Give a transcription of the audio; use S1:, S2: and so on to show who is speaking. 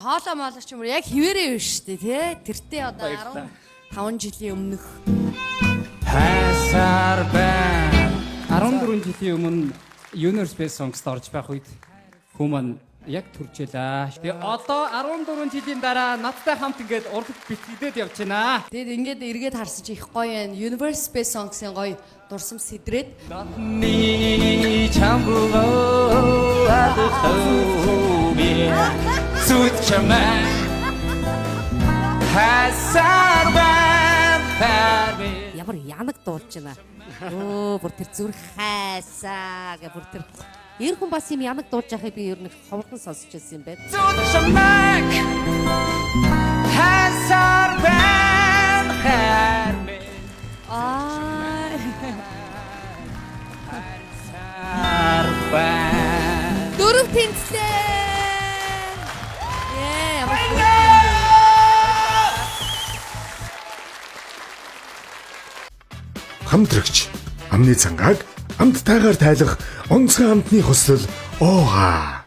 S1: Хоолоо моолоо ч юм уу яг хിവэрээ биш шүү дээ тий. Тэртээ одоо 15 жилийн өмнөх
S2: Хайсаар байна. 14 жилийн өмнө Universe Space Songs-д орж байх үед хүмүүс яг төржээлээ. Тэгээ одоо 14 жилийн дараа надтай хамт ингээд урлагт битгийдээд явж байна.
S1: тэгээд ингээд эргээд харсан чи их гоё байна. Universe Space Songs-ын гоё дурсам сэдрээд
S2: Дотны чамбулоо адхауми сүт чамаа хайсаар байна.
S3: Ямар янаг дуулж байна. Өө бүр тэр зүрх хайсаа гэх бүр тэр ер хүн бас юм янаг дуулж байхыг би ер нь ховхон сонсч байсан юм байна.
S2: Сүт чамаа хайсаар байна.
S1: дөрөв тэнцлээ.
S4: Хамтрагч амны цангааг амттайгаар тайлах онцгой амтны хөсөл оогаа.